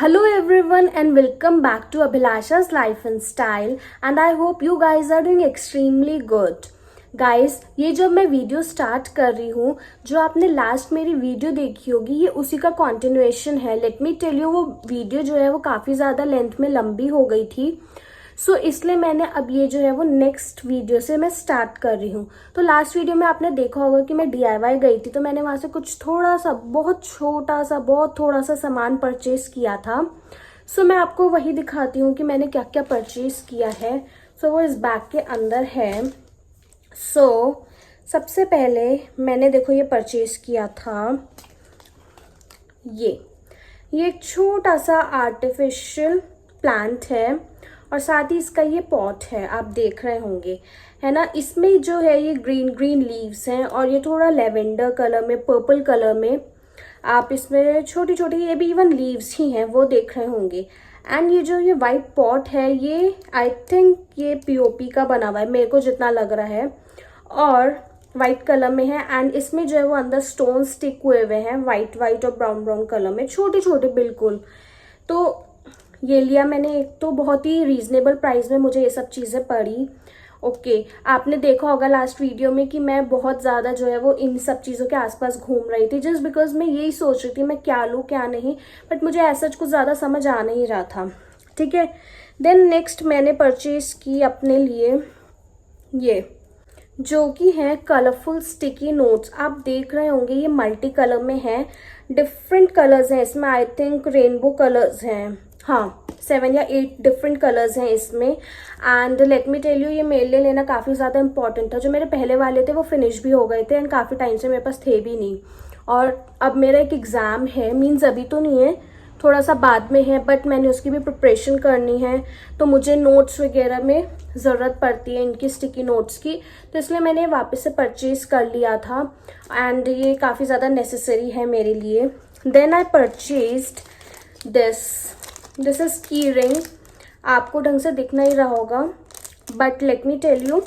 Hello everyone and welcome back to Abhilasha's Life and Style and I hope you guys are doing extremely good. Guys ये जब मैं video start कर रही हूँ, जो आपने लास्ट मेरी वीडियो देखी होगी, ये उसी का कंटिन्यूएशन है. लेट मी टेल यू, वो वीडियो जो है वो काफ़ी ज़्यादा लेंथ में लंबी हो गई थी. सो इसलिए मैंने अब ये जो है वो नेक्स्ट वीडियो से मैं स्टार्ट कर रही हूँ. तो लास्ट वीडियो में आपने देखा होगा कि मैं DIY गई थी, तो मैंने वहाँ से कुछ थोड़ा सा, बहुत छोटा सा, बहुत थोड़ा सा सामान परचेज किया था. सो मैं आपको वही दिखाती हूँ कि मैंने क्या क्या परचेज किया है. सो वो इस बैग के अंदर है. सो सबसे पहले मैंने देखो ये परचेज किया था, ये एक छोटा सा आर्टिफिशियल प्लांट है और साथ ही इसका ये पॉट है, आप देख रहे होंगे, है ना. इसमें जो है ये ग्रीन ग्रीन लीव्स हैं और ये थोड़ा लेवेंडर कलर में, पर्पल कलर में. आप इसमें छोटी छोटी, ये भी इवन लीव्स ही हैं, वो देख रहे होंगे. एंड ये जो ये वाइट पॉट है, ये आई थिंक ये POP का बना हुआ है, मेरे को जितना लग रहा है, और वाइट कलर में है. एंड इसमें जो है वो अंदर स्टोन स्टिक हुए हुए हैं, वाइट वाइट और ब्राउन ब्राउन कलर में, छोटे छोटे बिल्कुल. तो ये लिया मैंने एक, तो बहुत ही रीजनेबल प्राइस में मुझे ये सब चीज़ें पड़ी. ओके, आपने देखा होगा लास्ट वीडियो में कि मैं बहुत ज़्यादा जो है वो इन सब चीज़ों के आसपास घूम रही थी, जस्ट बिकॉज मैं यही सोच रही थी मैं क्या लूँ क्या नहीं, बट मुझे ऐसा कुछ ज़्यादा समझ आ नहीं रहा था. ठीक है. देन नेक्स्ट मैंने परचेज की अपने लिए ये, जो कि है कलरफुल स्टिकी नोट्स. आप देख रहे होंगे ये मल्टी कलर में है, डिफरेंट कलर्स हैं इसमें. आई थिंक रेनबो कलर्स हैं, हाँ 7 या 8 डिफरेंट कलर्स हैं इसमें. And let me tell you, ये मेरे लिए लेना काफ़ी ज़्यादा इंपॉर्टेंट था. जो मेरे पहले वाले थे वो फिनिश भी हो गए थे एंड काफ़ी टाइम से मेरे पास थे भी नहीं. और अब मेरा एक एग्ज़ाम है, मीन्स अभी तो नहीं है, थोड़ा सा बाद में है, बट मैंने उसकी भी प्रिपरेशन करनी है, तो मुझे नोट्स वगैरह में ज़रूरत पड़ती है इनकी स्टिकी नोट्स की. तो इसलिए मैंने वापस से परचेज़ कर लिया था एंड ये काफ़ी ज़्यादा नेसेसरी है मेरे लिए. Then I purchased this is key ring. आपको ढंग से दिख नहीं रहा होगा, but let me tell you,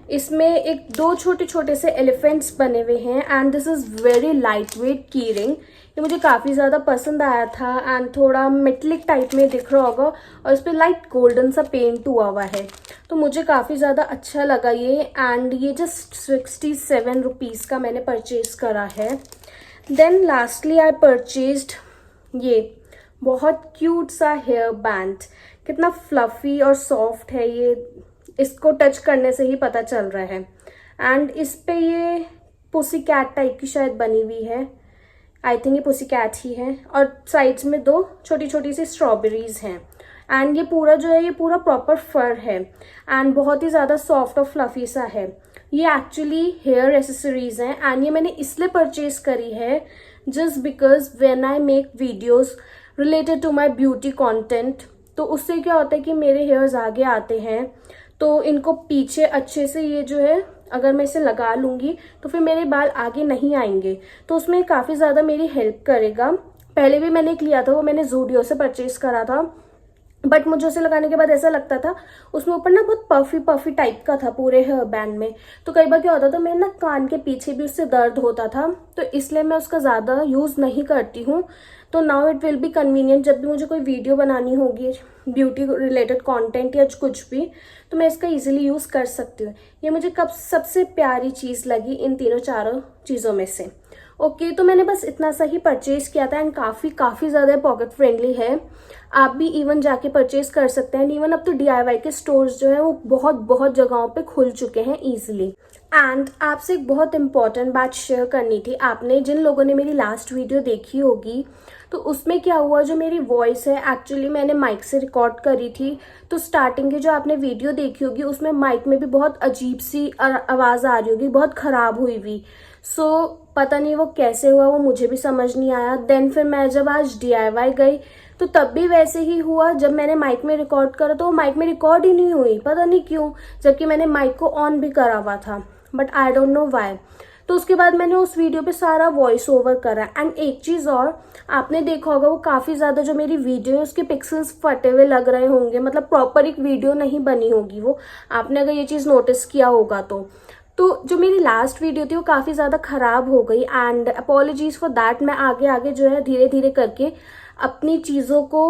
इसमें एक दो छोटे छोटे से एलिफेंट्स बने हुए हैं and this is very light weight की रिंग. ये मुझे काफ़ी ज़्यादा पसंद आया था एंड थोड़ा मेटलिक टाइप में दिख रहा होगा और इस पर लाइट गोल्डन सा पेंट हुआ हुआ है, तो मुझे काफ़ी ज़्यादा अच्छा लगा ये. एंड ये जस्ट 67 रुपीज़ का मैंने परचेज करा है. देन लास्टली आई परचेज्ड ये बहुत क्यूट सा हेयर बैंड. कितना फ्लफी और सॉफ्ट है ये, इसको टच करने से ही पता चल रहा है. एंड इस पे ये पुसी कैट टाइप की शायद बनी हुई है, आई थिंक ये पुसी कैट ही है. और साइड्स में दो छोटी छोटी सी स्ट्रॉबेरीज हैं. एंड ये पूरा जो है ये पूरा प्रॉपर फर है एंड बहुत ही ज़्यादा सॉफ्ट और फ्लफी सा है. ये एक्चुअली हेयर एसेसरीज हैं एंड ये मैंने इसलिए परचेज करी है just because when I make videos related to my beauty content, तो उससे क्या होता है कि मेरे हेयर्स आगे आते हैं, तो इनको पीछे अच्छे से ये जो है, अगर मैं इसे लगा लूँगी तो फिर मेरे बाल आगे नहीं आएंगे, तो उसमें काफ़ी ज़्यादा मेरी हेल्प करेगा. पहले भी मैंने एक लिया था, वो मैंने ज़ूडियो से परचेज करा था, बट मुझे उसे लगाने के बाद ऐसा लगता था उसमें ऊपर ना बहुत पफी पफी टाइप का था पूरे हेयर बैंड में, तो कई बार क्या होता था मेरे ना कान के पीछे भी उससे दर्द होता था, तो इसलिए मैं उसका ज़्यादा यूज़ नहीं करती हूँ. तो now it will be convenient, जब भी मुझे कोई वीडियो बनानी होगी ब्यूटी रिलेटेड कंटेंट या कुछ भी, तो मैं इसका इजीली यूज़ कर सकती हूँ. ये मुझे कब सबसे प्यारी चीज़ लगी इन तीनों चारों चीज़ों में से. ओके, तो मैंने बस इतना सा ही परचेज किया था एंड काफ़ी ज़्यादा पॉकेट फ्रेंडली है. आप भी इवन जाके परचेज कर सकते हैं. इवन अब तो DIY के स्टोर्स जो है वो बहुत बहुत जगहों पे खुल चुके हैं ईजिली. एंड आपसे एक बहुत इंपॉर्टेंट बात शेयर करनी थी. आपने जिन लोगों ने मेरी लास्ट वीडियो देखी होगी, तो उसमें क्या हुआ, जो मेरी वॉइस है एक्चुअली मैंने माइक से रिकॉर्ड करी थी, तो स्टार्टिंग की जो आपने वीडियो देखी होगी उसमें माइक में भी बहुत अजीब सी आवाज़ आ रही होगी, बहुत ख़राब हुई हुई. सो पता नहीं वो कैसे हुआ, वो मुझे भी समझ नहीं आया. देन फिर मैं जब आज DIY गई तो तब भी वैसे ही हुआ. जब मैंने माइक में रिकॉर्ड करा तो वो माइक में रिकॉर्ड ही नहीं हुई, पता नहीं क्यों, जबकि मैंने माइक को ऑन भी करा हुआ था, but I don't know why. तो उसके बाद मैंने उस वीडियो पे सारा वॉइस ओवर करा. एंड एक चीज़ और, आपने देखा होगा वो काफ़ी ज़्यादा जो मेरी वीडियो है उसके पिक्सल्स फटे हुए लग रहे होंगे, मतलब प्रॉपर एक वीडियो नहीं बनी होगी वो, आपने अगर ये चीज़ नोटिस किया होगा तो जो मेरी लास्ट वीडियो थी वो काफ़ी ज़्यादा ख़राब हो गई एंड अपॉलॉजीज़ फॉर दैट। मैं आगे आगे जो है धीरे धीरे करके अपनी चीज़ों को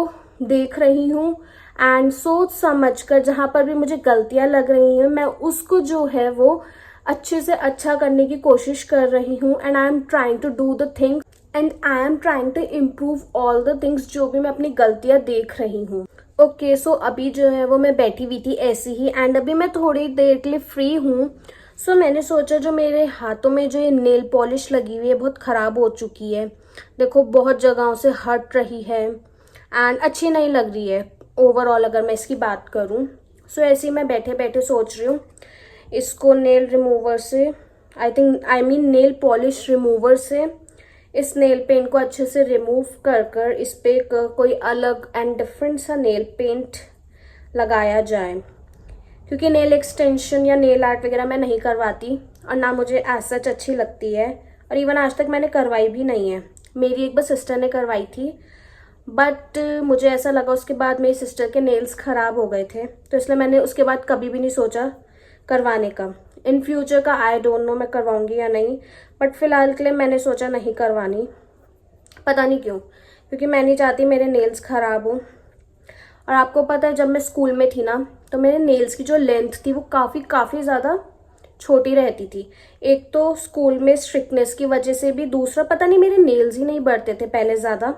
देख रही हूँ एंड सोच समझ कर जहाँ पर भी मुझे गलतियाँ लग रही हैं मैं उसको जो है वो अच्छे से अच्छा करने की कोशिश कर रही हूँ and I am trying to do the things and I am trying to improve all the things जो भी मैं अपनी गलतियाँ देख रही हूँ। ओके सो अभी जो है वो मैं बैठी हुई थी ऐसी ही एंड अभी मैं थोड़ी देर के लिए फ्री हूँ। सो मैंने सोचा जो मेरे हाथों में जो ये नेल पॉलिश लगी हुई है बहुत ख़राब हो चुकी है, देखो बहुत जगहों से हट रही है एंड अच्छी नहीं लग रही है ओवरऑल अगर मैं इसकी बात करूँ। सो ऐसे ही मैं बैठे बैठे सोच रही हूँ इसको नेल रिमूवर से I mean nail polish remover से इस नेल पेंट को अच्छे से रिमूव कर कर इस पे कोई अलग एंड डिफरेंट सा नेल पेंट लगाया जाए, क्योंकि नेल एक्सटेंशन या नेल आर्ट वगैरह मैं नहीं करवाती और ना मुझे एज सच अच्छी लगती है और इवन आज तक मैंने करवाई भी नहीं है। मेरी एक बार सिस्टर ने करवाई थी बट मुझे ऐसा लगा उसके बाद मेरी सिस्टर के नेल्स ख़राब हो गए थे तो इसलिए मैंने उसके बाद कभी भी नहीं सोचा करवाने का। इन फ्यूचर का आई डोंट नो मैं करवाऊंगी या नहीं, बट फिलहाल के लिए मैंने सोचा नहीं करवानी, पता नहीं क्यों, क्योंकि मैं नहीं चाहती मेरे नेल्स ख़राब हो। और आपको पता है जब मैं स्कूल में थी ना तो मेरे नेल्स की जो लेंथ थी वो काफ़ी ज़्यादा छोटी रहती थी। एक तो स्कूल में स्ट्रिक्टनेस की वजह से भी, दूसरा पता नहीं मेरे नेल्स ही नहीं बढ़ते थे पहले ज़्यादा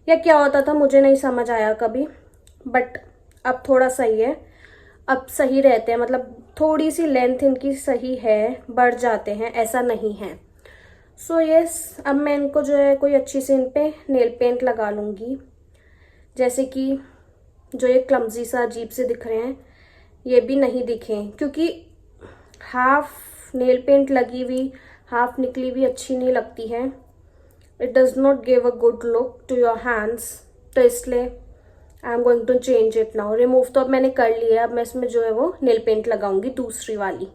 या क्या होता था मुझे नहीं समझ आया कभी, बट अब थोड़ा सही है, अब सही रहते हैं, मतलब थोड़ी सी लेंथ इनकी सही है, बढ़ जाते हैं ऐसा नहीं है। सो यस अब मैं इनको जो है कोई अच्छी से इन पे नेल पेंट लगा लूँगी, जैसे कि जो ये क्लमजी सा अजीब से दिख रहे हैं ये भी नहीं दिखें, क्योंकि हाफ नेल पेंट लगी हुई हाफ निकली हुई अच्छी नहीं लगती है। It does not give a good look to your hands, तो इसलिए I am going to change it now. Remove तो अब मैंने कर लिया है, अब मैं इसमें जो है वो नेल पेंट लगाऊंगी दूसरी वाली।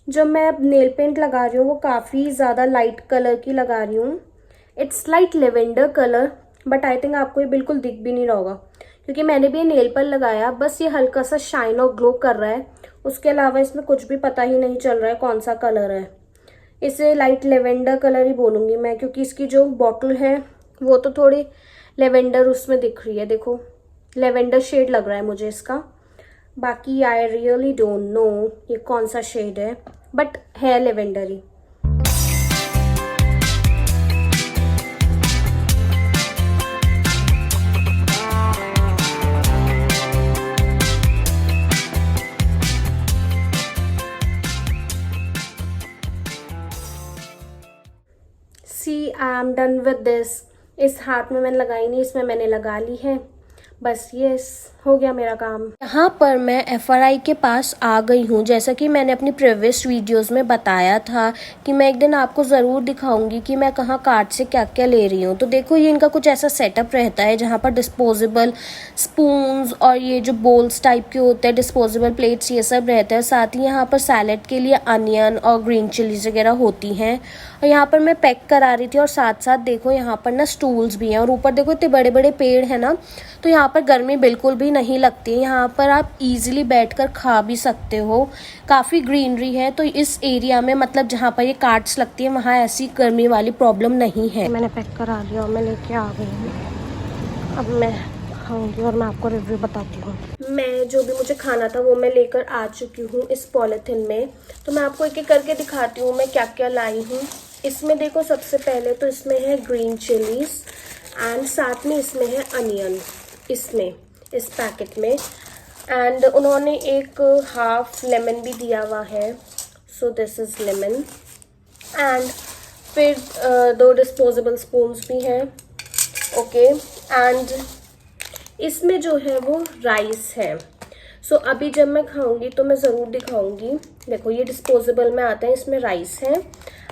जब मैं अब नेल पेंट लगा रही हूँ वो काफ़ी ज़्यादा लाइट कलर की लगा रही हूँ, it's like lavender colour, but I think आपको ये बिल्कुल दिख भी नहीं रहा होगा क्योंकि मैंने भी ये नेल पर लगाया, बस ये हल्का सा शाइन और ग्लो कर रहा है, उसके अलावा इसमें कुछ भी पता ही नहीं चल रहा है कौन सा कलर है। इसे लाइट लेवेंडर कलर ही बोलूँगी मैं, क्योंकि इसकी जो बॉटल है वो तो थोड़ी लेवेंडर उसमें दिख रही है, देखो लेवेंडर शेड लग रहा है मुझे इसका, बाकी आई रियली डोंट नो ये कौन सा शेड है, बट है लेवेंडर ही। See I am done with this. इस हाथ में मैंने लगाई नहीं, इसमें मैंने लगा ली है, बस यस हो गया मेरा काम। यहाँ पर मैं FRI के पास आ गई हूँ। जैसा कि मैंने अपनी प्रीवियस वीडियोस में बताया था कि मैं एक दिन आपको ज़रूर दिखाऊंगी कि मैं कहाँ कार्ट से क्या क्या ले रही हूँ। तो देखो ये इनका कुछ ऐसा सेटअप रहता है जहाँ पर डिस्पोजेबल स्पून्स और ये जो बोल्स टाइप के होते हैं, डिस्पोजेबल प्लेट्स, ये सब रहता है। साथ ही यहाँ पर सैलेड के लिए अनियन और ग्रीन चिलीज वगैरह होती हैं। और यहाँ पर मैं पैक करा रही थी और साथ साथ देखो यहाँ पर ना स्टूल्स भी हैं और ऊपर देखो इतने बड़े बड़े पेड़ हैं ना, तो यहाँ पर गर्मी बिल्कुल भी नहीं लगती है। यहाँ पर आप इजीली बैठकर खा भी सकते हो, काफ़ी ग्रीनरी है, तो इस एरिया में मतलब जहाँ पर ये कार्ट्स लगती है वहाँ ऐसी गर्मी वाली प्रॉब्लम नहीं है। मैंने पैक करा लिया और मैं लेके आ गई हूँ, अब मैं खाऊंगी और मैं आपको रिव्यू बताती हूँ। मैं जो भी मुझे खाना था वो मैं लेकर आ चुकी हूँ इस पॉलिथीन में, तो मैं आपको एक एक करके दिखाती हूँ मैं क्या क्या लाई हूँ। इसमें देखो सबसे पहले तो इसमें है ग्रीन चिलीज एंड साथ में इसमें है अनियन, इसमें इस पैकेट में, एंड उन्होंने एक हाफ लेमन भी दिया हुआ है, so this is lemon. And फिर 2 डिस्पोजेबल स्पून्स भी हैं, ओके। एंड इसमें जो है वो राइस है। सो अभी जब मैं खाऊंगी तो मैं ज़रूर दिखाऊंगी। देखो ये डिस्पोजेबल में आता है, इसमें राइस है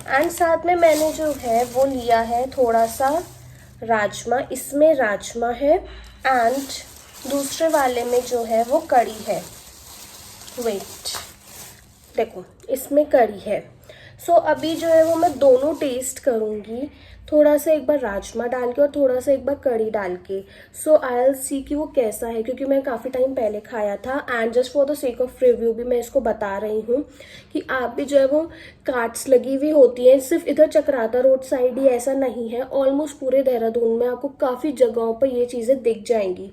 एंड साथ में मैंने जो है वो लिया है थोड़ा सा राजमा, इसमें राजमा है एंड दूसरे वाले में जो है वो कड़ी है। वेट देखो इसमें कड़ी है। सो अभी जो है वो मैं दोनों टेस्ट करूँगी थोड़ा सा एक बार राजमा डाल के और थोड़ा सा एक बार कड़ी डाल के। सो आई विल सी कि वो कैसा है, क्योंकि मैं काफ़ी टाइम पहले खाया था। And just for the sake of review भी मैं इसको बता रही हूँ कि आप भी जो है वो कार्ट्स लगी हुई होती हैं, सिर्फ इधर चक्राता रोड साइड ही ऐसा नहीं है, ऑलमोस्ट पूरे देहरादून में आपको काफ़ी जगहों पर ये चीज़ें दिख जाएंगी।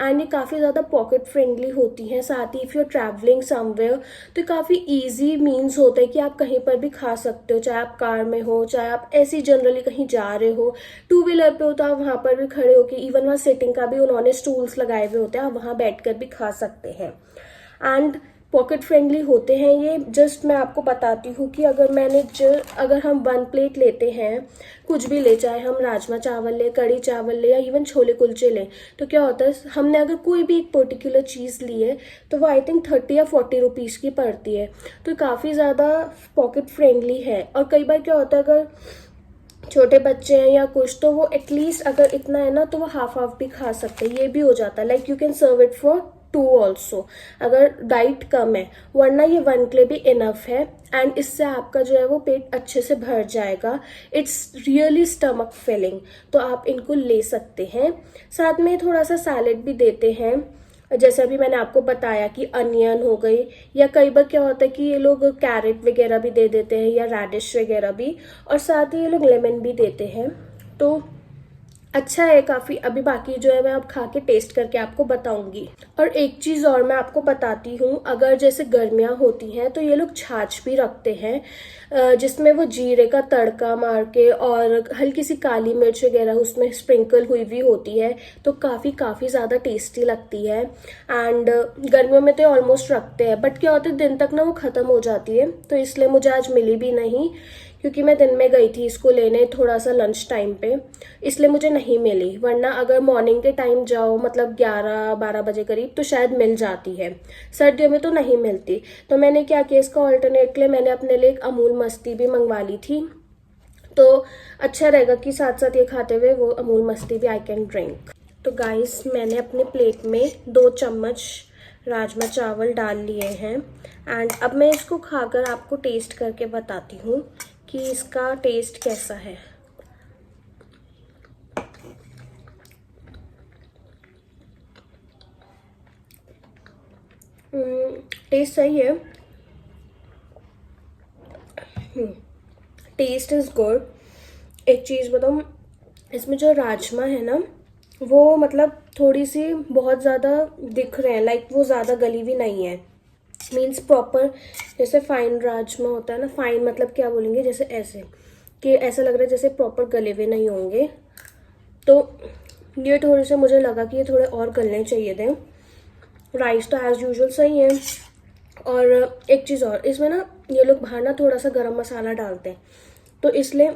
एंड ये काफ़ी ज़्यादा पॉकेट फ्रेंडली होती हैं। साथ ही if you are travelling somewhere तो काफ़ी ईजी मीन्स होता है कि आप कहीं पर भी खा सकते हो, चाहे आप कार में हो, चाहे आप ऐसी जनरली कहीं जा रहे हो, टू व्हीलर पे हो तो आप वहाँ पर भी खड़े होके, इवन वहाँ सिटिंग का भी उन्होंने स्टूल्स लगाए हुए होते हैं, आप वहाँ बैठकर भी खा सकते हैं। एंड पॉकेट फ्रेंडली होते हैं ये। जस्ट मैं आपको बताती हूँ कि अगर हम 1 प्लेट लेते हैं, कुछ भी ले, चाहे हम राजमा चावल ले, कड़ी चावल ले, या इवन छोले कुलचे लें, तो क्या होता है, हमने अगर कोई भी एक पर्टिकुलर चीज़ ली है तो वो आई थिंक 30 या 40 रुपीज़ की पड़ती है। तो काफ़ी ज़्यादा पॉकेट फ्रेंडली है। और कई बार क्या होता है, अगर छोटे बच्चे हैं या कुछ, तो वो एटलीस्ट अगर इतना है ना तो वो हाफ भी खा सकते हैं, ये भी हो जाता है। Like you can serve it for 2 also, अगर डाइट कम है, वरना ये 1 के लिए भी इनफ है। एंड इससे आपका जो है वो पेट अच्छे से भर जाएगा। इट्स रियली स्टमक फिलिंग, तो आप इनको ले सकते हैं। साथ में थोड़ा सा सैलेड भी देते हैं, जैसे अभी मैंने आपको बताया कि अनियन हो गई, या कई बार क्या होता है कि ये लोग कैरेट वगैरह भी दे देते हैं, या रेडिश वगैरह भी, और साथ ही ये लोग लेमन भी देते हैं। तो अच्छा है काफ़ी। अभी बाकी जो है मैं अब खा के टेस्ट करके आपको बताऊंगी। और एक चीज़ और मैं आपको बताती हूँ, अगर जैसे गर्मियाँ होती हैं तो ये लोग छाछ भी रखते हैं, जिसमें वो जीरे का तड़का मार के और हल्की सी काली मिर्च वगैरह उसमें स्प्रिंकल हुई भी होती है, तो काफ़ी ज़्यादा टेस्टी लगती है। एंड गर्मियों में तो ऑलमोस्ट रखते हैं, बट क्या होता है दिन तक ना वो ख़त्म हो जाती है, तो इसलिए मुझे आज मिली भी नहीं, क्योंकि मैं दिन में गई थी इसको लेने थोड़ा सा लंच टाइम पे, इसलिए मुझे नहीं मिली। वरना अगर मॉर्निंग के टाइम जाओ, मतलब 11-12 बजे करीब, तो शायद मिल जाती है। सर्दियों में तो नहीं मिलती। तो मैंने क्या किया, इसका ऑल्टरनेट के लिए मैंने अपने लिए एक अमूल मस्ती भी मंगवा ली थी। तो अच्छा रहेगा कि साथ साथ ये खाते हुए वो अमूल मस्ती भी आई कैन ड्रिंक। तो गाइस, मैंने अपने प्लेट में 2 चम्मच राजमा चावल डाल लिए हैं। एंड अब मैं इसको खाकर आपको टेस्ट करके बताती हूँ कि इसका टेस्ट कैसा है। टेस्ट सही है, टेस्ट इज़ गुड। एक चीज़ बताऊँ, इसमें जो राजमा है ना, वो मतलब थोड़ी सी बहुत ज़्यादा दिख रहे हैं, लाइक वो ज़्यादा गली हुई नहीं है। मीन्स प्रॉपर, जैसे फाइन राजमा होता है ना, फाइन मतलब क्या बोलेंगे, जैसे ऐसे कि ऐसा लग रहा है जैसे प्रॉपर गले हुए नहीं होंगे। तो ये थोड़े से मुझे लगा कि ये थोड़े और गलने चाहिए थे। राइस तो एज़ यूजुअल सही है। और एक चीज़ और, इसमें ना ये लोग बाहर ना थोड़ा सा गरम मसाला डालते हैं, तो इसलिए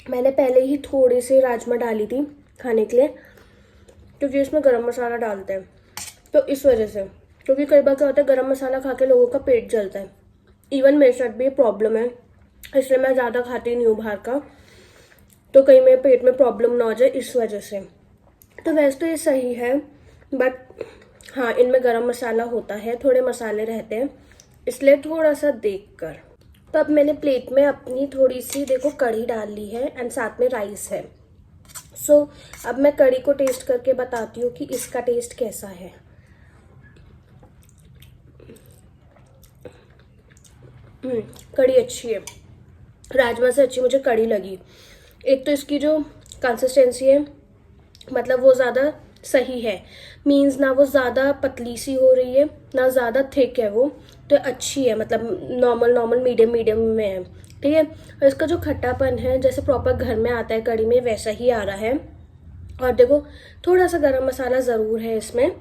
मैंने पहले ही थोड़ी सी राजमा डाली थी खाने के लिए, क्योंकि इसमें गरम मसाला डालते हैं, तो इस वजह से। क्योंकि कई बार क्या होता है, गरम मसाला खा के लोगों का पेट जलता है। इवन मेरे साथ भी ये प्रॉब्लम है, इसलिए मैं ज़्यादा खाती नहीं हूँ बाहर का, तो कहीं मेरे पेट में प्रॉब्लम ना हो जाए इस वजह से। तो वैसे तो ये सही है, बट हाँ, इनमें गरम मसाला होता है, थोड़े मसाले रहते हैं, इसलिए थोड़ा सा देख कर। तो अब मैंने प्लेट में अपनी थोड़ी सी देखो कढ़ी डाल ली है, एंड साथ में राइस है। सो अब मैं कढ़ी को टेस्ट करके बताती हूँ कि इसका टेस्ट कैसा है। कढ़ी अच्छी है, राजमा से अच्छी मुझे कढ़ी लगी। एक तो इसकी जो कंसिस्टेंसी है, मतलब वो ज़्यादा सही है, मीन्स ना वो ज़्यादा पतली सी हो रही है, ना ज़्यादा थिक है, वो तो अच्छी है, मतलब नॉर्मल मीडियम में है, ठीक है। और इसका जो खट्टापन है, जैसे प्रॉपर घर में आता है कढ़ी में, वैसा ही आ रहा है। और देखो, थोड़ा सा गरम मसाला ज़रूर है इसमें,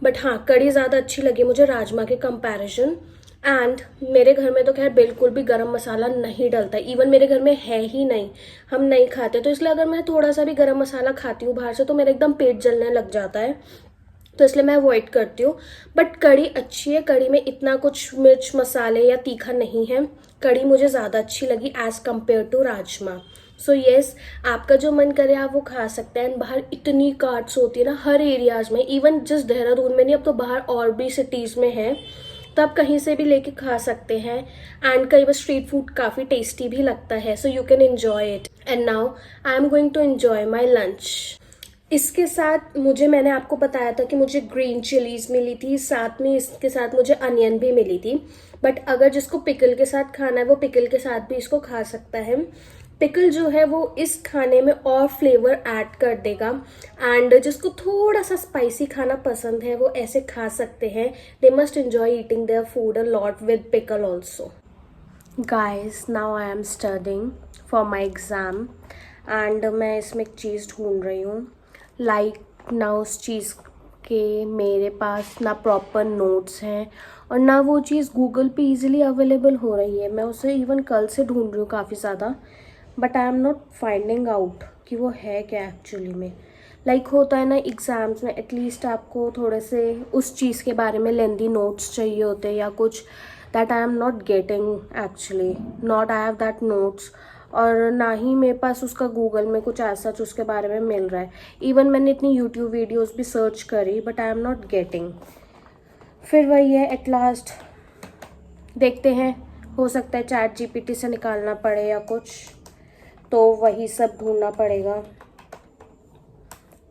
बट हाँ, कढ़ी ज़्यादा अच्छी लगी मुझे राजमा के कंपैरिजन। एंड मेरे घर में तो खैर बिल्कुल भी गरम मसाला नहीं डलता, इवन मेरे घर में है ही नहीं, हम नहीं खाते, तो इसलिए अगर मैं थोड़ा सा भी गरम मसाला खाती हूँ बाहर से तो मेरा एकदम पेट जलने लग जाता है, तो इसलिए मैं अवॉइड करती हूँ। बट कढ़ी अच्छी है, कढ़ी में इतना कुछ मिर्च मसाले या तीखा नहीं है, कढ़ी मुझे ज़्यादा अच्छी लगी as compare to rajma. So yes, आपका जो मन करे आप वो खा सकते हैं। बाहर इतनी कार्ट्स होती है ना हर एरियाज़ में, इवन जस्ट देहरादून में नहीं, अब तो बाहर और भी सिटीज़ में है, तो आप कहीं से भी लेके खा सकते हैं। एंड कई बार स्ट्रीट फूड काफ़ी टेस्टी भी लगता है, so you can enjoy it. And now I am going to enjoy my lunch. इसके साथ मैंने आपको बताया था कि मुझे ग्रीन चिलीज मिली थी, साथ में इसके साथ मुझे अनियन भी मिली थी। बट अगर जिसको पिकल के साथ खाना है वो पिकल के साथ भी इसको खा सकता है। पिकल जो है वो इस खाने में और फ्लेवर ऐड कर देगा। एंड जिसको थोड़ा सा स्पाइसी खाना पसंद है वो ऐसे खा सकते हैं। They must enjoy eating their food a lot with pickle also. Guys, now I am studying for my exam and मैं इसमें एक चीज़ ढूंढ रही हूँ। ना उस चीज़ के मेरे पास ना प्रॉपर नोट्स हैं और ना वो चीज़ गूगल पे इजीली अवेलेबल हो रही है। मैं उसे इवन कल से ढूंढ रही हूँ काफ़ी ज़्यादा, but I am not finding out कि वो है क्या एक्चुअली में। होता है ना एग्ज़ाम्स में एटलीस्ट आपको थोड़े से उस चीज़ के बारे में लेंदी नोट्स चाहिए होते हैं या कुछ, that I am not getting actually. Not I have that notes, और ना ही मेरे पास उसका गूगल में कुछ ऐसा उसके बारे में मिल रहा है। इवन मैंने इतनी यूट्यूब वीडियोस भी सर्च करी but I am not getting. फिर वही है, एट लास्ट देखते हैं, हो सकता है ChatGPT से निकालना पड़े या कुछ, तो वही सब ढूंढना पड़ेगा।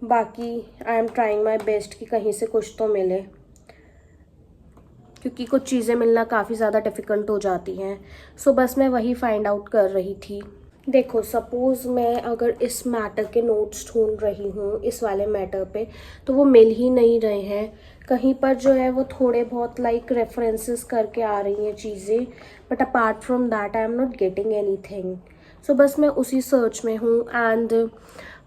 बाकी आई एम ट्राइंग माई बेस्ट कि कहीं से कुछ तो मिले, क्योंकि कुछ चीज़ें मिलना काफ़ी ज़्यादा डिफ़िकल्ट हो जाती हैं। सो बस मैं वही फाइंड आउट कर रही थी। देखो, सपोज़ मैं अगर इस मैटर के नोट्स ढूंढ रही हूँ इस वाले मैटर पे, तो वो मिल ही नहीं रहे हैं कहीं पर। जो है वो थोड़े बहुत रेफरेंसेस करके आ रही हैं चीज़ें, but apart from that I am not getting anything. So बस मैं उसी सर्च में हूँ। एंड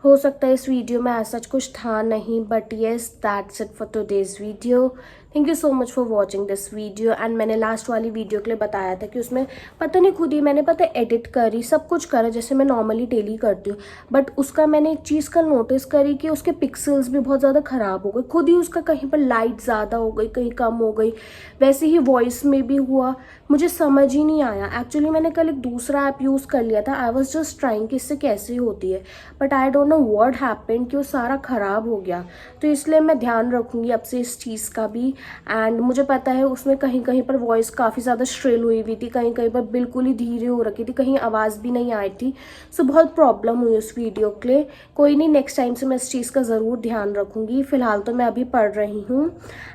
हो सकता है इस वीडियो में ऐसा कुछ था नहीं, but yes, that's it for today's video. Thank you so much for watching this video. And मैंने लास्ट वाली वीडियो के लिए बताया था कि उसमें पता नहीं खुद ही मैंने एडिट करी, सब कुछ करा जैसे मैं नॉर्मली डेली करती हूँ, बट उसका मैंने एक चीज़ कल नोटिस करी कि उसके पिक्सल्स भी बहुत ज़्यादा ख़राब हो गए। खुद ही उसका कहीं पर लाइट ज़्यादा हो गई, कहीं कम हो गई। वैसे ही वॉइस में भी हुआ, मुझे समझ ही नहीं आया। एक्चुअली मैंने कल एक दूसरा ऐप यूज़ कर लिया था, आई वॉज जस्ट ट्राइंग कि इससे कैसे होती है, but I don't know what happened कि वो सारा ख़राब हो गया। तो इसलिए मैं ध्यान रखूँगी अब से इस चीज़ का भी। एंड मुझे पता है उसमें कहीं कहीं पर वॉइस काफ़ी ज़्यादा श्रिल हुई हुई थी, कहीं कहीं पर बिल्कुल ही धीरे हो रखी थी, कहीं आवाज़ भी नहीं आई थी। सो बहुत प्रॉब्लम हुई उस वीडियो के लिए। कोई नहीं, नेक्स्ट टाइम से मैं इस चीज़ का ज़रूर ध्यान रखूँगी। फ़िलहाल तो मैं अभी पढ़ रही हूँ।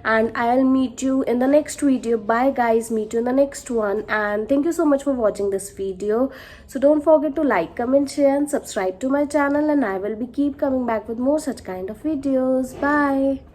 And I will meet you in the next video. Bye guys, meet you in the next one, and thank you so much for watching this video. So don't forget to like, comment, share and subscribe to my channel, and I will be keep coming back with more such kind of videos. Bye.